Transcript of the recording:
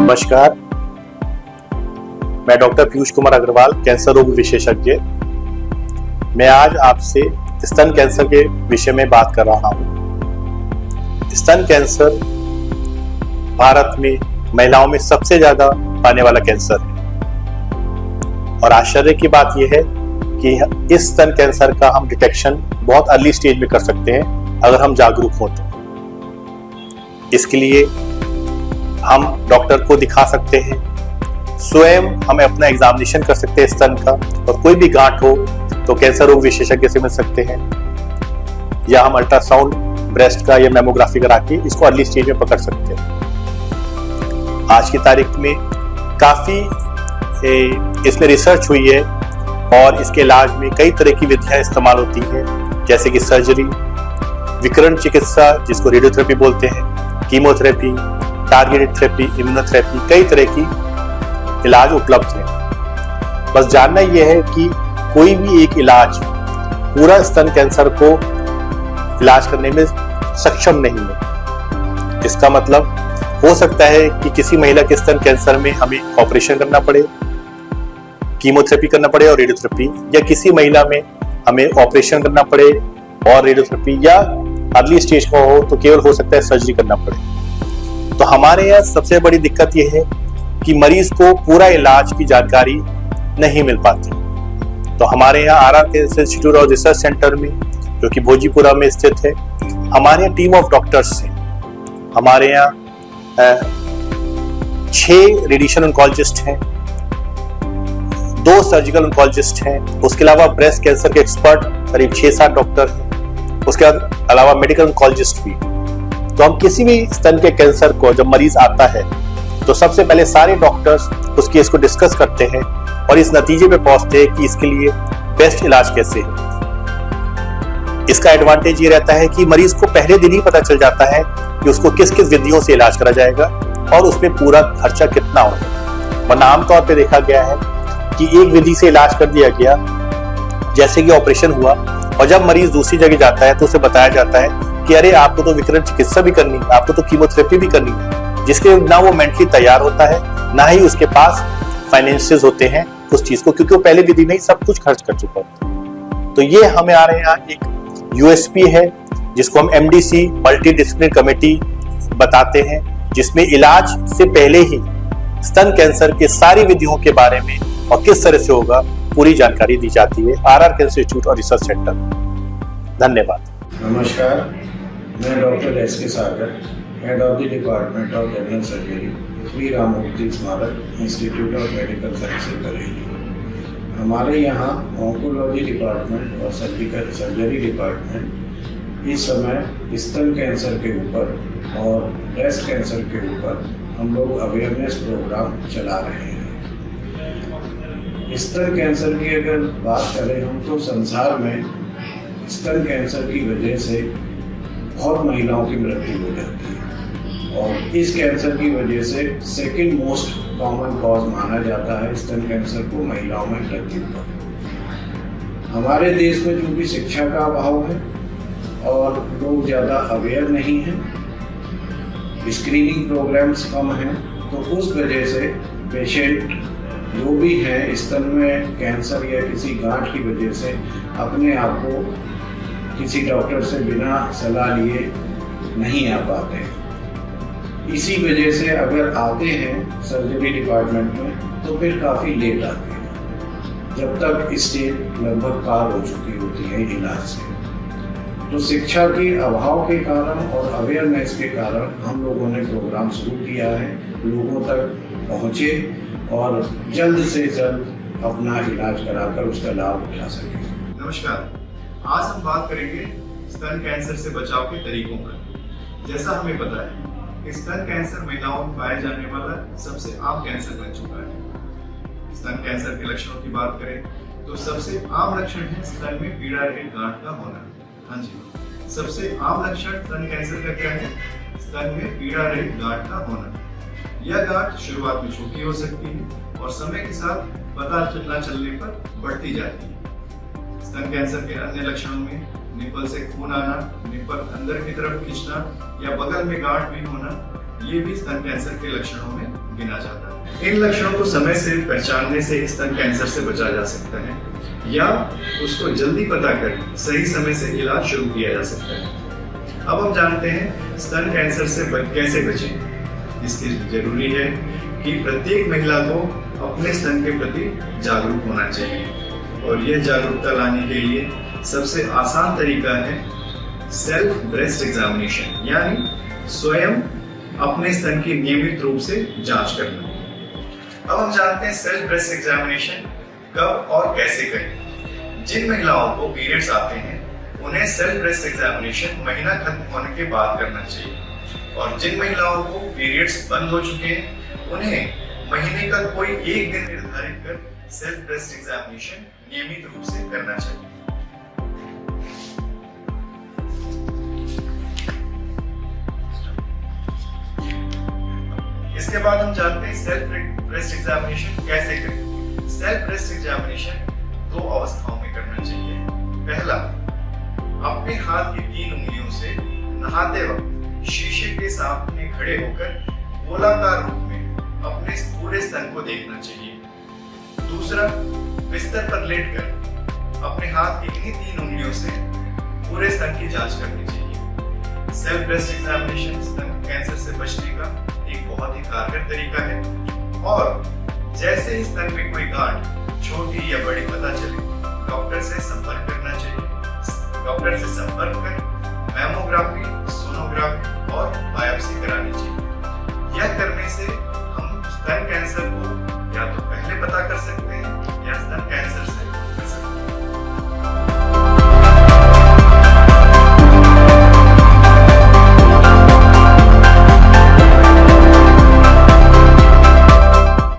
नमस्कार, मैं doctor Piyush Kumar Agarwal, cancer रोग विशेषज्ञ। मैं आज आपसे स्तन कैंसर के विषय में बात कर रहा हूँ। स्तन कैंसर भारत में महिलाओं में सबसे ज्यादा आने वाला कैंसर है और आश्चर्य की बात यह है कि इस स्तन कैंसर का हम डिटेक्शन बहुत अर्ली स्टेज में कर सकते हैं अगर हम जागरूक हों तो। इसके लिए हम डॉक्टर को दिखा सकते हैं, स्वयं हमें अपना एग्जामिनेशन कर सकते हैं स्तन का, और कोई भी गांठ हो तो कैंसर रोग विशेषज्ञ से मिल सकते हैं, या हम अल्ट्रासाउंड ब्रेस्ट का या मेमोग्राफी करा के इसको अर्ली स्टेज में पकड़ सकते हैं। आज की तारीख में काफी इसमें रिसर्च हुई है और इसके इलाज में कई तरह की विधियां इस्तेमाल होती हैं, जैसे कि सर्जरी, विकिरण चिकित्सा जिसको रेडियोथेरेपी बोलते हैं, कीमोथेरेपी, टारगेटेड थेरेपी, इम्यूनोथेरेपी, कई तरह की इलाज उपलब्ध है। बस जानना यह है कि कोई भी एक इलाज पूरा स्तन कैंसर को इलाज करने में सक्षम नहीं है। इसका मतलब हो सकता है कि किसी महिला के स्तन कैंसर में हमें ऑपरेशन करना पड़े, कीमोथेरेपी करना पड़े और रेडियोथेरेपी, या किसी महिला में हमें ऑपरेशन करना पड़े और रेडियोथेरेपी, या अर्ली स्टेज का हो तो केवल हो सकता है सर्जरी करना पड़े। तो हमारे यहाँ सबसे बड़ी दिक्कत यह है कि मरीज को पूरा इलाज की जानकारी नहीं मिल पाती। तो हमारे यहाँ आर कैंसर इंस्टीट्यूट और रिसर्च सेंटर में, जो कि भोजीपुरा में स्थित है, हमारे यहाँ टीम ऑफ डॉक्टर्स हैं। हमारे यहाँ 6 रेडिएशन ऑन्कोलॉजिस्ट हैं, 2 सर्जिकल ऑन्कोलॉजिस्ट हैं, उसके अलावा ब्रेस्ट कैंसर के एक्सपर्ट करीब 6-7 डॉक्टर हैं, उसके अलावा मेडिकल ऑन्कोलॉजिस्ट भी। तो हम किसी भी स्तन के कैंसर को जब मरीज आता है तो सबसे पहले सारे डॉक्टर्स उस केस को डिस्कस करते हैं और इस नतीजे पे पहुंचते हैं कि इसके लिए बेस्ट इलाज कैसे है। इसका एडवांटेज ये रहता है कि मरीज को पहले दिन ही पता चल जाता है कि उसको किस किस विधियों से इलाज करा जाएगा और उसमें पूरा खर्चा कितना होगा। वरना आमतौर पर देखा गया है कि एक विधि से इलाज कर दिया गया, जैसे कि ऑपरेशन हुआ, और जब मरीज दूसरी जगह जाता है तो उसे बताया जाता है कि अरे आपको तो विकिरण चिकित्सा भी करनी है, आपको तो कीमोथेरेपी भी करनी है, जिसके ना वो मेंटली तैयार होता है, ना ही उसके पास फाइनेंसेस होते हैं उस चीज को, क्योंकि वो पहले विधि में ही सब कुछ खर्च कर चुका होता है। तो ये हमें आ रहे यहाँ एक यूएसपी है जिसको हम MDC मल्टी डिसिप्लिनरी कमेटी बताते हैं, जिसमें इलाज से पहले ही स्तन कैंसर के सारी विधियों के बारे में और किस तरह से होगा पूरी जानकारी दी जाती है RR कैंसर इंस्टीट्यूट और रिसर्च सेंटर। धन्यवाद। नमस्कार, मैं doctor S.K. Sagar, head of the department of general surgery, Shri Ramamurthy Smarak institute of medical sciences Bareilly. हमारे यहाँ ऑन्कोलॉजी डिपार्टमेंट और सर्जरी डिपार्टमेंट इस समय स्तन कैंसर के ऊपर और ब्रेस्ट कैंसर के ऊपर हम लोग अवेयरनेस प्रोग्राम चला रहे हैं। स्तन कैंसर की अगर बात करें हम तो संसार में स्तन कैंसर की वजह से बहुत महिलाओं की मृत्यु हो जाती है और इस कैंसर की वजह से सेकंड मोस्ट कॉमन कॉज माना जाता है स्तन कैंसर को महिलाओं में मृत्यु का। हमारे देश में चूंकि शिक्षा का अभाव है और लोग ज़्यादा अवेयर नहीं हैं, स्क्रीनिंग प्रोग्राम्स कम हैं, तो उस वजह से पेशेंट जो भी हैं स्तन में कैंसर या किसी गांठ की वजह से अपने आप को किसी डॉक्टर से बिना सलाह लिए नहीं आ पाते। इसी वजह से अगर आते हैं सर्जरी डिपार्टमेंट में तो फिर काफ़ी लेट आते हैं, जब तक स्टेज लगभग पार हो चुकी होती है इलाज से। तो शिक्षा के अभाव के कारण और अवेयरनेस के कारण हम लोगों ने प्रोग्राम शुरू किया है, लोगों तक पहुँचे और जल्द से जल्द अपना इलाज कराकर उसका लाभ उठा सकें। नमस्कार, आज हम बात करेंगे स्तन कैंसर से बचाव के तरीकों पर। जैसा हमें पता है, स्तन कैंसर महिलाओं में पाया जाने वाला सबसे आम कैंसर बन चुका है। स्तन कैंसर के लक्षणों की बात करें तो सबसे आम लक्षण है स्तन में पीड़ा रहित गांठ का होना। हाँ जी, सबसे आम लक्षण स्तन कैंसर का क्या है? स्तन में पीड़ा रहित गांठ का होना। यह गांठ शुरुआत में छोटी हो सकती है और समय के साथ पता न चलने पर बढ़ती जाती है। स्तन कैंसर के अन्य लक्षणों में निप्पल से खून आना, निप्पल अंदर की तरफ खींचना या बगल में गांठ भी होना, ये भी स्तन कैंसर के लक्षणों में गिना जाता है। इन लक्षणों को समय से पहचानने से स्तन कैंसर से बचा जा सकता है या उसको जल्दी पता कर सही समय से इलाज शुरू किया जा सकता है। अब हम जानते हैं स्तन कैंसर से कैसे बचें। इसके जरूरी है कि प्रत्येक महिला को अपने स्तन के प्रति जागरूक होना चाहिए और यह जागरूकता लाने के लिए सबसे आसान तरीका है सेल्फ ब्रेस्ट एग्जामिनेशन, यानी स्वयं अपने स्तन की नियमित रूप से जांच करना। अब हम जानते हैं सेल्फ ब्रेस्ट एग्जामिनेशन कब और कैसे करें। जिन महिलाओं को पीरियड्स आते हैं उन्हें सेल्फ ब्रेस्ट एग्जामिनेशन महीना खत्म होने के बाद करना चाहिए और जिन महिलाओं को पीरियड्स बंद हो चुके हैं उन्हें महीने का कोई एक दिन निर्धारित कर सेल्फ ब्रेस्ट एग्जामिनेशन नियमित रूप से करना चाहिए। इसके बाद हम जानते हैं सेल्फ ब्रेस्ट एग्जामिनेशन कैसे करें। सेल्फ ब्रेस्ट एग्जामिनेशन 2 अवस्थाओं में करना चाहिए। पहला, अपने हाथ की 3 उंगलियों से नहाते वक्त शीशे के सामने खड़े होकर गोलाकार रूप में अपने पूरे स्तन को देखना चाहिए। दूसरा, बिस्तर पर लेटकर अपने हाथ की इन्हीं 3 उंगलियों से पूरे स्तन की जांच करनी चाहिए। सेल्फ ब्रेस्ट एग्जामिनेशन स्तन कैंसर से बचने का एक बहुत ही कारगर तरीका है और जैसे ही स्तन में कोई गांठ छोटी या बड़ी पता चले डॉक्टर से संपर्क करना चाहिए। डॉक्टर से संपर्क कर मैमोग्राफी